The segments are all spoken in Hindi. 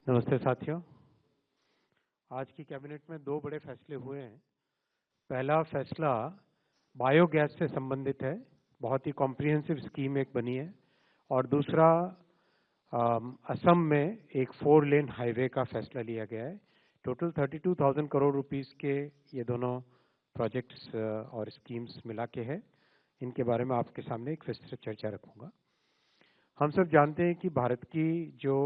नमस्ते साथियों। आज की कैबिनेट में दो बड़े फैसले हुए हैं। पहला फैसला बायोगैस से संबंधित है, बहुत ही कॉम्प्रिहेंसिव स्कीम एक बनी है। और दूसरा असम में एक 4 लेन हाईवे का फैसला लिया गया है। टोटल 32,000 करोड़ रुपीस के ये दोनों प्रोजेक्ट्स और स्कीम्स मिला के है। इनके बारे में आपके सामने एक विस्तृत चर्चा रखूंगा। हम सब जानते हैं कि भारत की जो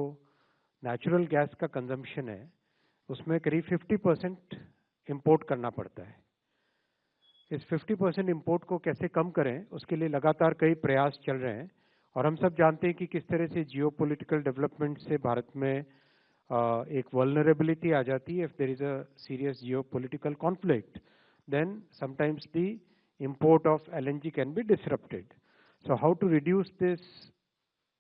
नेचुरल गैस का कंजम्पशन है उसमें करीब 50% इंपोर्ट करना पड़ता है। इस 50% इंपोर्ट को कैसे कम करें, उसके लिए लगातार कई प्रयास चल रहे हैं। और हम सब जानते हैं कि किस तरह से जियोपॉलिटिकल डेवलपमेंट से भारत में एक वल्नरेबिलिटी आ जाती है। If there is a serious geopolitical conflict, then sometimes the import of LNG can be disrupted. So how to reduce this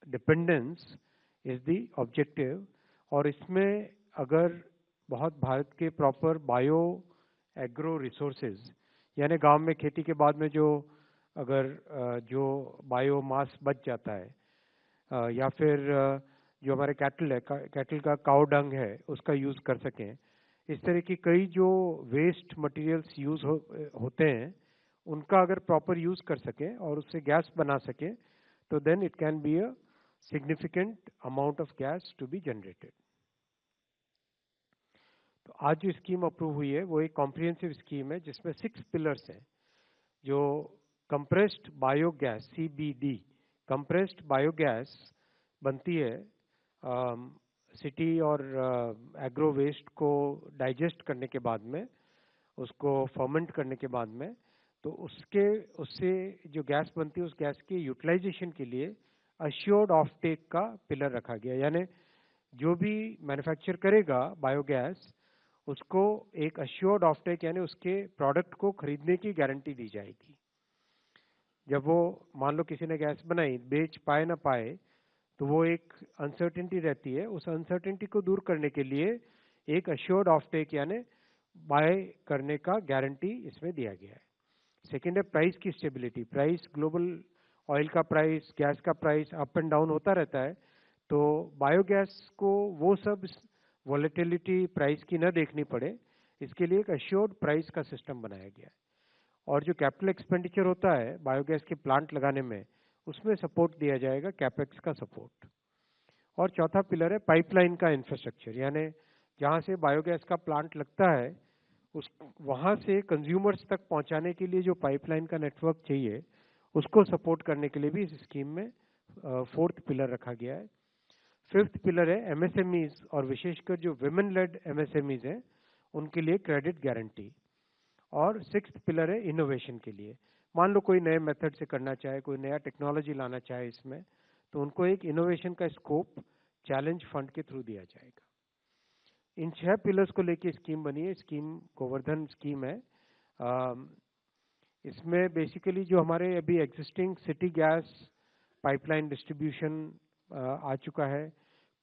dependence is the objective. और इसमें अगर बहुत भारत के प्रॉपर बायो एग्रो रिसोर्सेज, यानी गांव में खेती के बाद में जो अगर जो बायो मास बच जाता है या फिर जो हमारे कैटल का काउ डंग है उसका यूज़ कर सकें। इस तरह की कई जो वेस्ट मटेरियल्स यूज़ होते हैं उनका अगर प्रॉपर यूज़ कर सकें और उससे गैस बना सकें तो then it can be a significant amount of gas to be generated. तो आज जो स्कीम अप्रूव हुई है वो एक कॉम्प्रिहेंसिव स्कीम है जिसमें 6 पिलर्स हैं। जो compressed biogas CBD compressed biogas बनती है सिटी और एग्रो वेस्ट को डाइजेस्ट करने के बाद में, उसको फर्मेंट करने के बाद में, तो उससे जो गैस बनती है उस गैस के यूटिलाइजेशन के लिए अश्योर्ड ऑफ टेक का पिलर रखा गया। यानी जो भी मैन्युफैक्चर करेगा बायोगैस उसको एक अश्योर्ड ऑफ टेक यानी उसके प्रोडक्ट को खरीदने की गारंटी दी जाएगी। जब वो मान लो किसी ने गैस बनाई, बेच पाए ना पाए, तो वो एक अनसर्टेनिटी रहती है। उस अनसर्टेनिटी को दूर करने के लिए एक अश्योर्ड ऑफ टेक यानी बाय करने का गारंटी इसमें दिया गया है। सेकेंड है प्राइस की स्टेबिलिटी। प्राइस, ग्लोबल ऑयल का प्राइस, गैस का प्राइस अप एंड डाउन होता रहता है, तो बायोगैस को वो सब वॉलेटिलिटी प्राइस की न देखनी पड़े, इसके लिए एक अश्योर्ड प्राइस का सिस्टम बनाया गया है। और जो कैपिटल एक्सपेंडिचर होता है बायोगैस के प्लांट लगाने में, उसमें सपोर्ट दिया जाएगा, कैपेक्स का सपोर्ट। और चौथा पिलर है पाइपलाइन का इंफ्रास्ट्रक्चर, यानी जहाँ से बायोगैस का प्लांट लगता है उस वहाँ से कंज्यूमर्स तक पहुँचाने के लिए जो पाइपलाइन का नेटवर्क चाहिए उसको सपोर्ट करने के लिए भी इस स्कीम में 4th पिलर रखा गया है। 5th पिलर है MSMEs और विशेषकर जो विमेन लेड MSMEs हैं उनके लिए क्रेडिट गारंटी। और 6th पिलर है इनोवेशन के लिए। मान लो कोई नए मेथड से करना चाहे, कोई नया टेक्नोलॉजी लाना चाहे इसमें, तो उनको एक इनोवेशन का स्कोप चैलेंज फंड के थ्रू दिया जाएगा। इन 6 पिलर्स को लेके स्कीम बनी है। स्कीम गोवर्धन स्कीम है। इसमें बेसिकली जो हमारे अभी existing city gas pipeline distribution आ चुका है,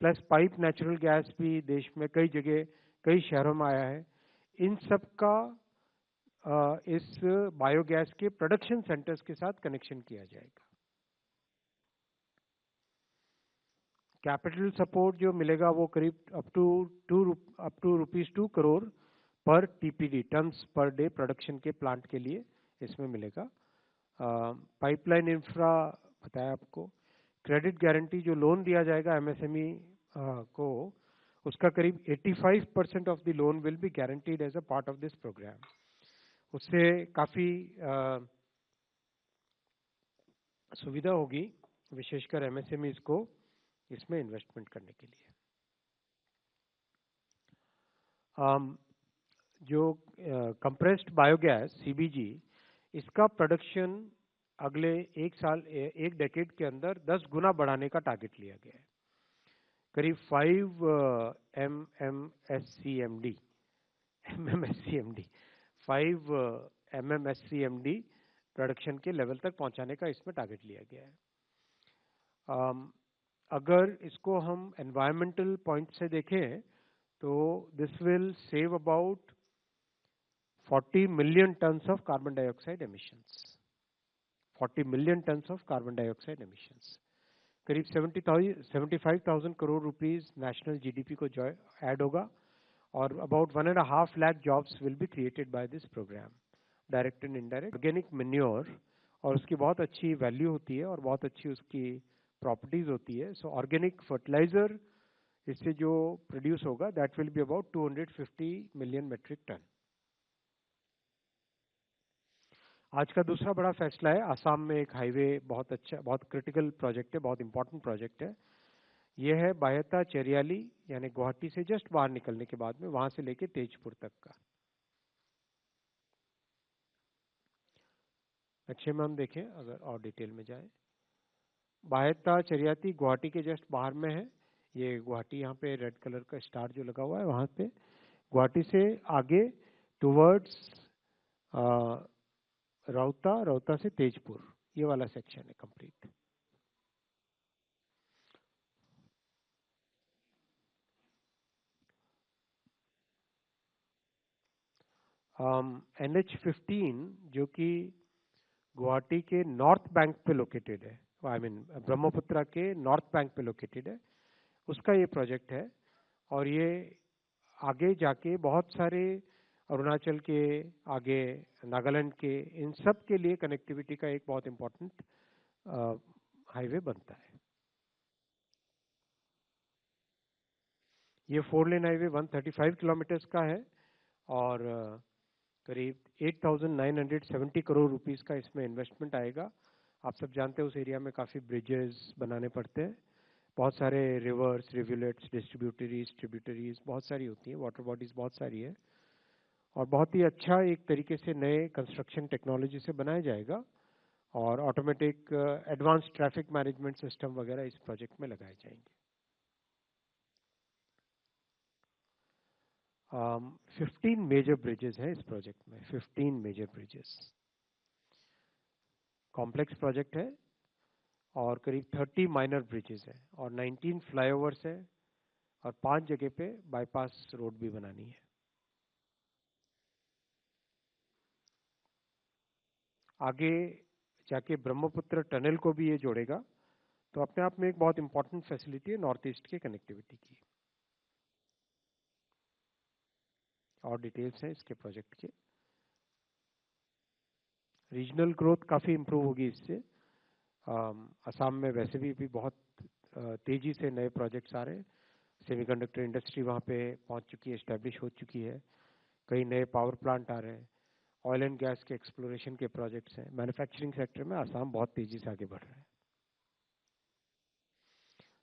प्लस पाइप नेचुरल गैस भी देश में कई जगह कई शहरों में आया है। इन सब का इस बायोगैस के प्रोडक्शन सेंटर्स के साथ कनेक्शन किया जाएगा। कैपिटल सपोर्ट जो मिलेगा वो करीब अप टू रुपीज 2 करोड़ पर TPD, टन्स पर डे प्रोडक्शन के प्लांट के लिए इसमें मिलेगा। पाइपलाइन इंफ्रा बताया आपको। क्रेडिट गारंटी जो लोन दिया जाएगा MSME को, उसका करीब 85% of the loan will be guaranteed as a part of this programme. उससे काफ़ी सुविधा होगी विशेषकर MSMEs को इसमें इन्वेस्टमेंट करने के लिए। जो कंप्रेस्ड बायोगैस CBG, इसका प्रोडक्शन अगले एक डेकेड के अंदर 10 गुना बढ़ाने का टारगेट लिया गया है। करीब 5 MMSCMD प्रोडक्शन के लेवल तक पहुंचाने का इसमें टारगेट लिया गया है। अगर इसको हम एनवायरमेंटल पॉइंट से देखें तो this will save about 40 million tons of carbon dioxide emissions. 40 million tons of carbon dioxide emissions. करीब 75,000 करोड़ रुपीस नेशनल जीडीपी को ऐड होगा और about 1.5 lakh jobs will be created by this programme, direct and indirect. Organic manure, और उसकी बहुत अच्छी वैल्यू होती है और बहुत अच्छी उसकी प्रॉपर्टीज होती है। सो ऑर्गेनिक फर्टिलाइजर इससे जो प्रोड्यूस होगा that will be about 250 million metric ton. आज का दूसरा बड़ा फैसला है, आसाम में एक हाईवे बहुत अच्छा, बहुत क्रिटिकल प्रोजेक्ट है, बहुत इंपॉर्टेंट प्रोजेक्ट है। यह है बायता चेरियाली, यानी गुवाहाटी से जस्ट बाहर निकलने के बाद में, वहां से लेके तेजपुर तक का। अच्छे में हम देखें अगर और डिटेल में जाए, बायता चेरियाती गुवाहाटी के जस्ट बाहर में है। ये गुवाहाटी, यहाँ पे रेड कलर का स्टार जो लगा हुआ है वहां पे, गुवाहाटी से आगे टुवर्ड्स रौता, रौता से तेजपुर, ये वाला सेक्शन है कंप्लीट। NH15 जो कि गुवाहाटी के नॉर्थ बैंक पे लोकेटेड है, आई मीन ब्रह्मपुत्रा के नॉर्थ बैंक पे लोकेटेड है, उसका ये प्रोजेक्ट है। और ये आगे जाके बहुत सारे अरुणाचल के, आगे नागालैंड के, इन सब के लिए कनेक्टिविटी का एक बहुत इंपॉर्टेंट हाईवे बनता है। ये 4 लेन हाईवे 135 किलोमीटर्स का है और करीब 8,970 करोड़ रुपीस का इसमें इन्वेस्टमेंट आएगा। आप सब जानते हैं उस एरिया में काफ़ी ब्रिजेस बनाने पड़ते हैं, बहुत सारे रिवर्स, रिवुलेट्स, ट्रिब्यूटरीज बहुत सारी होती हैं, वाटर बॉडीज बहुत सारी है, और बहुत ही अच्छा एक तरीके से नए कंस्ट्रक्शन टेक्नोलॉजी से बनाया जाएगा और automatic advance traffic management system वगैरह इस प्रोजेक्ट में लगाए जाएंगे। 15 मेजर ब्रिजेस हैं इस प्रोजेक्ट में, 15 मेजर ब्रिजेस। कॉम्प्लेक्स प्रोजेक्ट है और करीब 30 माइनर ब्रिजेस हैं और 19 फ्लाईओवर्स है और 5 जगह पे बाईपास रोड भी बनानी है। आगे जाके ब्रह्मपुत्र टनल को भी ये जोड़ेगा, तो अपने आप में एक बहुत इंपॉर्टेंट फैसिलिटी है नॉर्थ ईस्ट के कनेक्टिविटी की। और डिटेल्स हैं इसके प्रोजेक्ट के। रीजनल ग्रोथ काफ़ी इंप्रूव होगी इससे। असम में वैसे भी बहुत तेजी से नए प्रोजेक्ट्स आ रहे हैं। सेमीकंडक्टर इंडस्ट्री वहाँ पे पहुँच चुकी है, एस्टेब्लिश हो चुकी है, कई नए पावर प्लांट आ रहे हैं, ऑयल एंड गैस के एक्सप्लोरेशन के प्रोजेक्ट्स हैं। मैन्युफैक्चरिंग सेक्टर में असम बहुत तेजी से आगे बढ़ रहा है।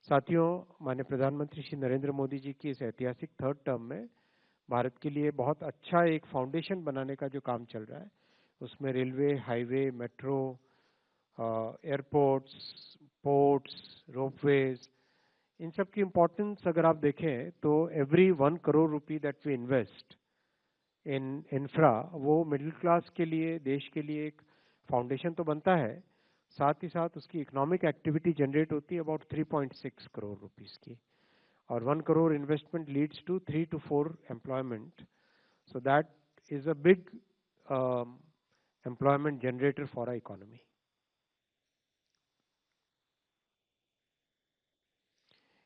साथियों, माननीय प्रधानमंत्री श्री नरेंद्र मोदी जी की इस ऐतिहासिक थर्ड टर्म में भारत के लिए बहुत अच्छा एक फाउंडेशन बनाने का जो काम चल रहा है, उसमें railway, highway, metro, airports, ports, ropeways, इन सब की इम्पोर्टेंस अगर आप देखें तो every 1 crore rupee that we invest in infra, वो मिडिल क्लास के लिए, देश के लिए एक फाउंडेशन तो बनता है, साथ ही साथ उसकी इकोनॉमिक एक्टिविटी जनरेट होती है अबाउट 3.6 करोड़ रुपीस की, और 1 crore investment leads to 3 to 4 employment, so that is a big employment generator for our economy.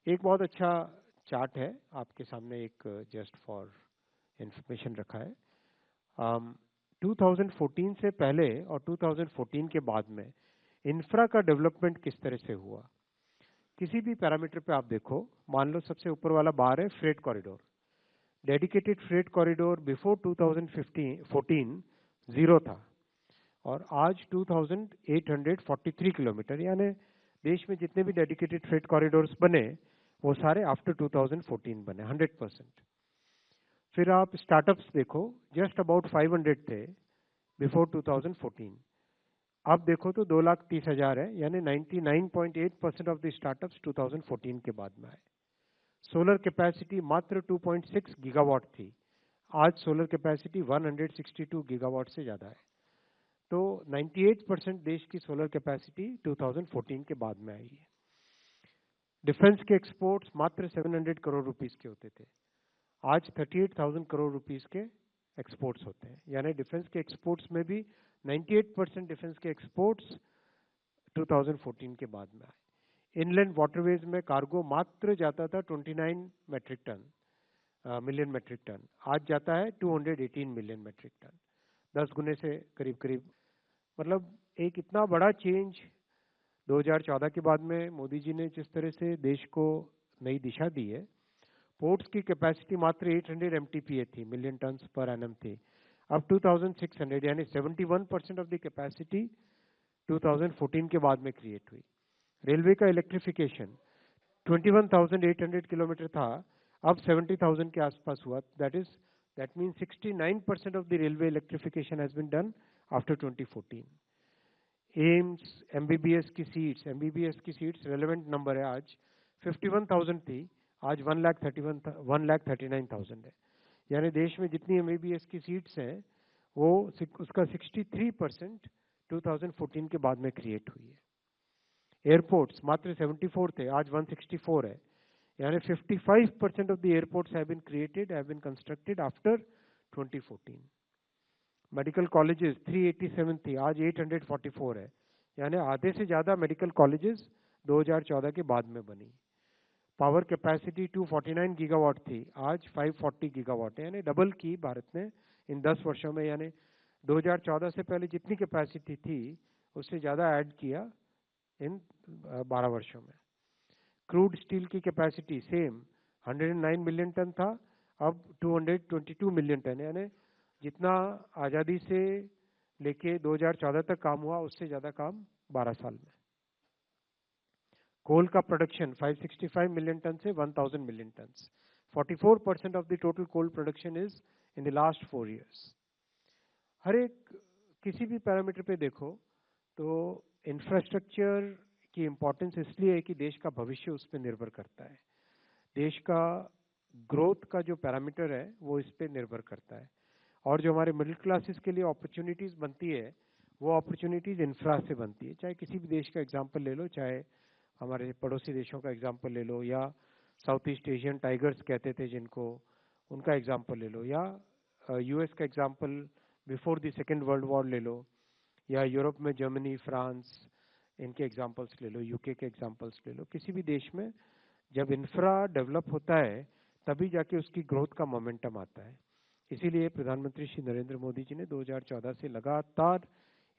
एक बहुत अच्छा चार्ट है आपके सामने, एक जस्ट फॉर इंफॉर्मेशन रखा है। 2014 से पहले और 2014 के बाद में इंफ्रा का डेवलपमेंट किस तरह से हुआ, किसी भी पैरामीटर पे आप देखो। मान लो सबसे ऊपर वाला बार है freight corridor, dedicated freight corridor before 2014 zero था और आज 2843 किलोमीटर, यानी देश में जितने भी डेडिकेटेड फ्रेट कॉरिडोर्स बने वो सारे आफ्टर 2014 बने 100%। फिर आप स्टार्टअप्स देखो, जस्ट अबाउट 500 थे बिफोर 2014, अब देखो तो 2,30,000 है, यानी 99.8% ऑफ द स्टार्टअप्स 2014 के बाद में आए। सोलर कैपेसिटी मात्र 2.6 गीगावाट थी, आज सोलर कैपेसिटी 162 गीगावाट से ज़्यादा है। तो 98% देश की सोलर कैपेसिटी 2014 के बाद में आई है। डिफेंस के एक्सपोर्ट्स मात्र 700 करोड़ रुपीस के होते थे, आज 38,000 करोड़ रुपीस के एक्सपोर्ट्स होते हैं, यानी डिफेंस के एक्सपोर्ट्स में भी 98% डिफेंस के एक्सपोर्ट्स 2014 के बाद में आए। इनलैंड वाटरवेज में कार्गो मात्र जाता था 29 metric ton, million metric ton, आज जाता है 218 मिलियन मेट्रिक टन, 10 गुने से करीब करीब। मतलब एक इतना बड़ा चेंज 2014 के बाद में मोदी जी ने जिस तरह से देश को नई दिशा दी है। पोर्ट्स की कैपेसिटी मात्र 800 MTPA थी, मिलियन टन्स पर एनम थी, अब 2600, यानी 71% ऑफ द कैपेसिटी 2014 के बाद में क्रिएट हुई। रेलवे का इलेक्ट्रिफिकेशन 21,800 किलोमीटर था, अब 70,000 के आसपास हुआ। That mean 69% of the railway electrification has been done after 2014। AIIMS MBBS की सीट्स रेलेवेंट नंबर है, आज 51,000 थी, आज 1,39,000 है। यानी देश में जितनी एमबीबीएस की सीट्स हैं वो उसका 63% 2014 के बाद में क्रिएट हुई है। एयरपोर्ट्स मात्र 74 थे, आज 164 है, यानी 55% of the airports have been created, have been constructed after 2014। Medical colleges 387 थी, आज 844 है, यानी आधे से ज्यादा मेडिकल कॉलेजेस 2014 के बाद में बनी। पावर कैपेसिटी 249 गीगावाट थी, आज 540 गीगावाट है, यानी डबल की भारत ने इन 10 वर्षों में। यानी 2014 से पहले जितनी कैपेसिटी थी उससे ज्यादा ऐड किया इन 12 वर्षों में। क्रूड स्टील की कैपेसिटी सेम 109 मिलियन टन था, अब 222 मिलियन टन, यानी जितना आजादी से लेके 2014 तक काम हुआ उससे ज्यादा काम 12 साल में। कोल का प्रोडक्शन 565 मिलियन टन से 1000 million ton, 44% of the total coal production is in the last 4 years। हर एक किसी भी पैरामीटर पे देखो तो इंफ्रास्ट्रक्चर की इंपॉर्टेंस इसलिए है कि देश का भविष्य उस पर निर्भर करता है। देश का ग्रोथ का जो पैरामीटर है वो इस पे निर्भर करता है, और जो हमारे मिडिल क्लासेस के लिए अपॉर्चुनिटीज बनती है वो अपॉर्चुनिटीज इंफ्रा से बनती है। चाहे किसी भी देश का एग्जांपल ले लो, चाहे हमारे पड़ोसी देशों का एग्जांपल ले लो, या साउथ ईस्ट एशियन टाइगर्स कहते थे जिनको, उनका एग्जांपल ले लो, या यूएस का example before the second world war ले लो, या यूरोप में जर्मनी, फ्रांस, इनके एग्जांपल्स ले लो, यूके के एग्जांपल्स ले लो। किसी भी देश में जब इंफ्रा डेवलप होता है तभी जाके उसकी ग्रोथ का मोमेंटम आता है। इसीलिए प्रधानमंत्री श्री नरेंद्र मोदी जी ने 2014 से लगातार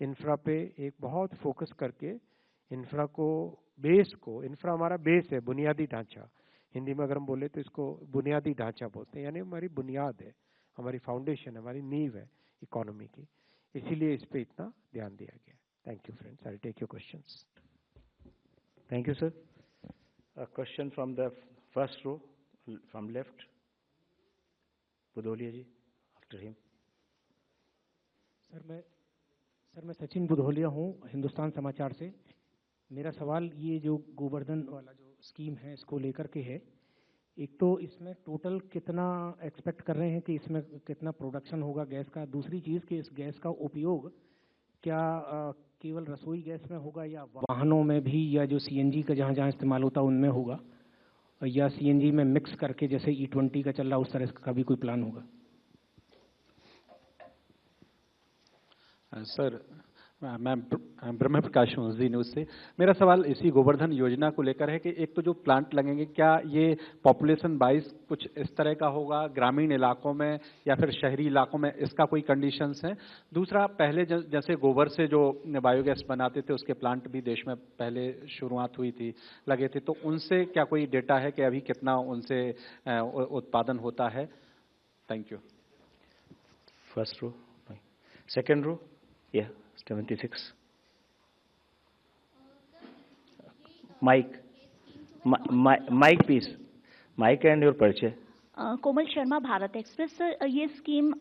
इंफ्रा पे एक बहुत फोकस करके इंफ्रा को, बेस को, इंफ्रा हमारा बेस है, बुनियादी ढांचा, हिंदी में अगर हम बोले तो इसको बुनियादी ढांचा बोलते हैं, यानी हमारी बुनियाद है, हमारी फाउंडेशन है, हमारी नींव है इकोनॉमी की, इसीलिए इस पे इतना ध्यान दिया गया। Thank you friends, I take your questions. Thank you sir. A question from the first row, from left. Budholia ji, after him. Sir मैं सचिन बुधोलिया हूँ, हिंदुस्तान समाचार से। मेरा सवाल ये जो गोवर्धन वाला जो स्कीम है इसको लेकर के है। एक तो इसमें टोटल कितना एक्सपेक्ट कर रहे हैं कि इसमें कितना प्रोडक्शन होगा गैस का, दूसरी चीज़ कि इस गैस का उपयोग क्या केवल रसोई गैस में होगा या वाहनों में भी, या जो सीएनजी का जहाँ जहाँ इस्तेमाल होता है उनमें होगा, या सीएनजी में मिक्स करके जैसे E20 का चल रहा उस तरह का भी कोई प्लान होगा? सर मैं ब्रह्म प्रकाश हूँ जी न्यूज़ से। मेरा सवाल इसी गोवर्धन योजना को लेकर है कि एक तो जो प्लांट लगेंगे क्या ये पॉपुलेशन वाइज कुछ इस तरह का होगा, ग्रामीण इलाकों में या फिर शहरी इलाकों में, इसका कोई कंडीशंस है? दूसरा, पहले जैसे गोबर से जो बायोगैस बनाते थे उसके प्लांट भी देश में पहले शुरुआत हुई थी, लगे थे, तो उनसे क्या कोई डेटा है कि अभी कितना उनसे उत्पादन होता है? Thank you. First row, second row, या 76. Mike, please. Mike and your परिचय। कोमल शर्मा, भारत एक्सप्रेस। सर ये स्कीम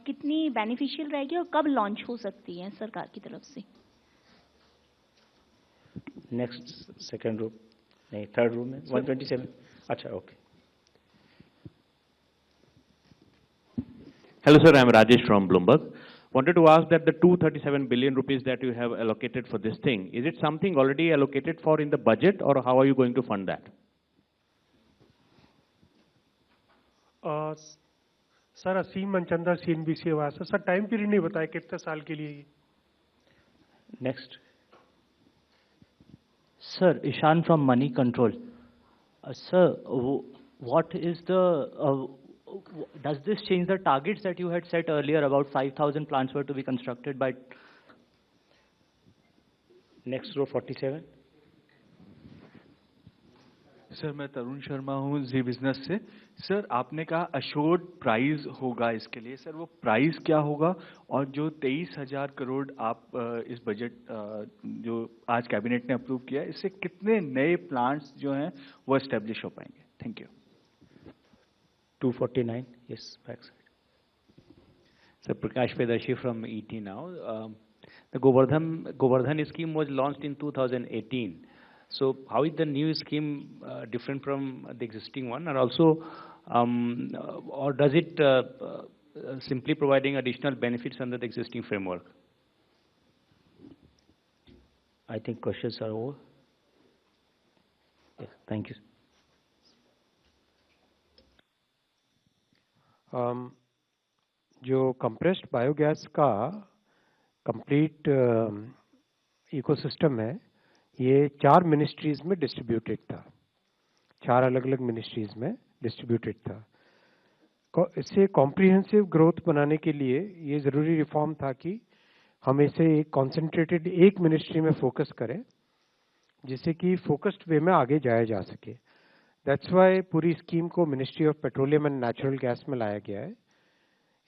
कितनी बेनिफिशियल रहेगी और कब लॉन्च हो सकती है सरकार की तरफ से? नेक्स्ट सेकेंड रो, नहीं थर्ड रो में 127। अच्छा, okay. Hello sir, I am Rajesh from Bloomberg. Wanted to ask that the 237 billion rupees that you have allocated for this thing, is it something already allocated for in the budget, or how are you going to fund that? Sir Aseem Manchanda, CNBC Awaaz. Sir time period नहीं बताया कितने साल के लिए? Next Sir, Ishan from Money Control. Sir, what is the, does this change the targets that you had set earlier about 5,000 plants were to be constructed by? Next row, 47. Sir मैं तरुण शर्मा हूँ जी बिजनेस से। सर आपने कहा अश्योर्ड प्राइस होगा इसके लिए, सर वो प्राइस क्या होगा? और जो 23,000 करोड़ आप इस बजट जो आज कैबिनेट ने अप्रूव किया है, इससे कितने नए प्लांट्स जो हैं वो एस्टेब्लिश हो पाएंगे? Thank you. 249, yes, backside. Sir, Prakash Vedashi from ET now. The Govardhan scheme was launched in 2018. So how is the new scheme different from the existing one? And also, or does it simply providing additional benefits under the existing framework? I think questions are over. Yes, thank you. जो कंप्रेस्ड बायोगैस का कंप्लीट इकोसिस्टम है, ये 4 मिनिस्ट्रीज में डिस्ट्रीब्यूटेड था, 4 अलग अलग मिनिस्ट्रीज में डिस्ट्रीब्यूटेड था। इससे कॉम्प्रिहेंसिव ग्रोथ बनाने के लिए ये ज़रूरी रिफॉर्म था कि हम इसे एक कॉन्सेंट्रेटेड एक मिनिस्ट्री में फोकस करें, जिससे कि फोकस्ड वे में आगे जाया जा सके। दैट्स वाई पूरी स्कीम को ministry of petroleum and natural gas में लाया गया है।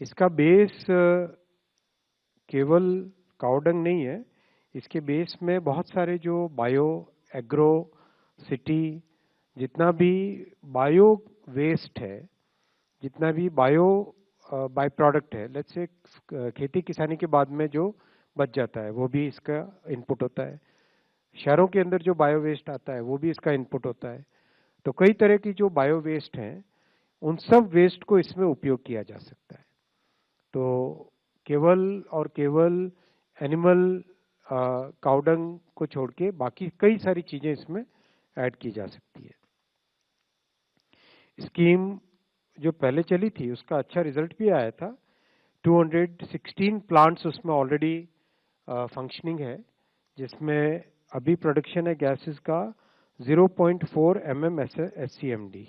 इसका बेस केवल काउडंग नहीं है, इसके बेस में बहुत सारे जो बायो एग्रो सिटी, जितना भी बायो वेस्ट है, जितना भी बायो बाय प्रोडक्ट है, लेट्स से खेती किसानी के बाद में जो बच जाता है वो भी इसका इनपुट होता है। शहरों के अंदर जो बायो वेस्ट आता है वो भी इसका इनपुट होता है। तो कई तरह की जो बायो वेस्ट हैं, उन सब वेस्ट को इसमें उपयोग किया जा सकता है। तो केवल और केवल एनिमल काउडंग को छोड़ के बाकी कई सारी चीजें इसमें ऐड की जा सकती है। स्कीम जो पहले चली थी उसका अच्छा रिजल्ट भी आया था। 216 प्लांट्स उसमें ऑलरेडी फंक्शनिंग है, जिसमें अभी प्रोडक्शन है गैसेस का 0.4 SCMD।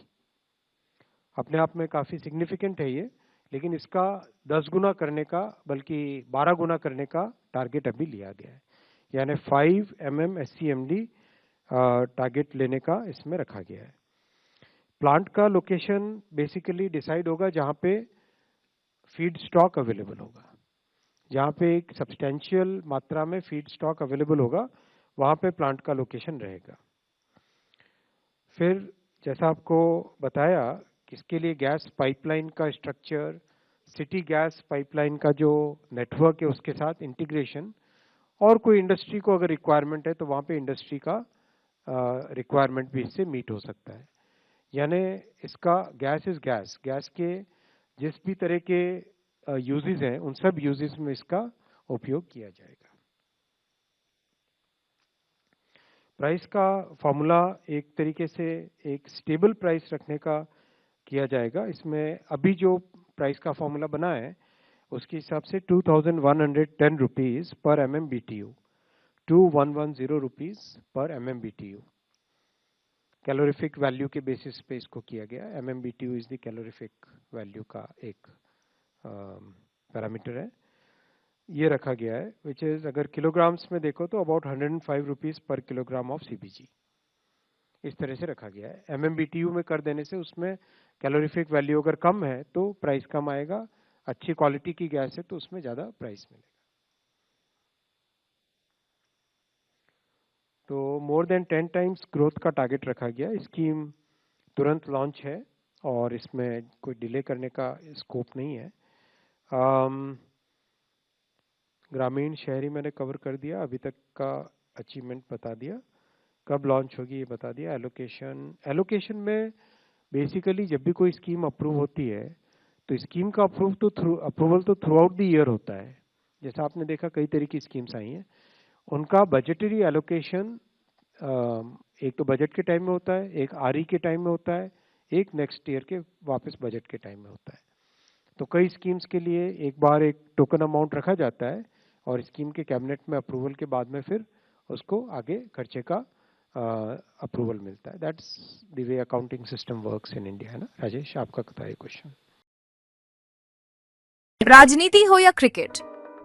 अपने आप में काफ़ी सिग्निफिकेंट है ये, लेकिन इसका 10 गुना करने का, बल्कि 12 गुना करने का टारगेट अभी लिया गया है, यानी 5 SCMD टारगेट लेने का इसमें रखा गया है। प्लांट का लोकेशन बेसिकली डिसाइड होगा जहाँ पे फीड स्टॉक अवेलेबल होगा, जहाँ पे एक सब्सटेंशियल मात्रा में फीड स्टॉक अवेलेबल होगा, वहाँ पे प्लांट का लोकेशन रहेगा। फिर जैसा आपको बताया कि इसके लिए गैस पाइपलाइन का स्ट्रक्चर, सिटी गैस पाइपलाइन का जो नेटवर्क है उसके साथ इंटीग्रेशन, और कोई इंडस्ट्री को अगर रिक्वायरमेंट है तो वहाँ पे इंडस्ट्री का रिक्वायरमेंट भी इससे मीट हो सकता है। यानी इसका गैस इज गैस, गैस के जिस भी तरह के यूजेस हैं उन सब यूजेस में इसका उपयोग किया जाएगा। प्राइस का फॉर्मूला एक तरीके से एक स्टेबल प्राइस रखने का किया जाएगा। इसमें अभी जो प्राइस का फॉर्मूला बना है उसके हिसाब से 2110 rupees per MMBTU, 2110 rupees per MMBTU calorific value के बेसिस पे इसको किया गया। MMBTU is the calorific value का एक पैरामीटर है, ये रखा गया है, विच इज अगर किलोग्राम्स में देखो तो about 105 rupees per kilogram of CBG, इस तरह से रखा गया है। MMBTU में कर देने से उसमें कैलोरीफिक वैल्यू अगर कम है तो प्राइस कम आएगा, अच्छी क्वालिटी की गैस है तो उसमें ज़्यादा प्राइस मिलेगा। तो मोर देन 10 टाइम्स ग्रोथ का टारगेट रखा गया। स्कीम तुरंत लॉन्च है और इसमें कोई डिले करने का स्कोप नहीं है। ग्रामीण शहरी मैंने कवर कर दिया, अभी तक का अचीवमेंट बता दिया, कब लॉन्च होगी ये बता दिया। एलोकेशन में बेसिकली जब भी कोई स्कीम अप्रूव होती है तो स्कीम का अप्रूवल तो थ्रू आउट द ईयर होता है। जैसा आपने देखा कई तरह की स्कीम्स आई हैं, उनका बजटरी एलोकेशन एक तो बजट के टाइम में होता है, एक RE के टाइम में होता है, एक नेक्स्ट ईयर के वापस बजट के टाइम में होता है। तो कई स्कीम्स के लिए एक बार एक टोकन अमाउंट रखा जाता है और स्कीम के कैबिनेट में अप्रूवल के बाद में फिर उसको आगे खर्चे का अप्रूवल मिलता है. That's the way accounting system works in India, है ना. राजेश, आपका बताइए क्वेश्चन. राजनीति हो या क्रिकेट,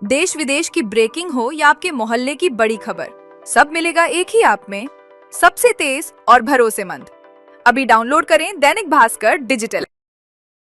देश विदेश की ब्रेकिंग हो या आपके मोहल्ले की बड़ी खबर, सब मिलेगा एक ही ऐप में, सबसे तेज और भरोसेमंद. अभी डाउनलोड करें दैनिक भास्कर डिजिटल.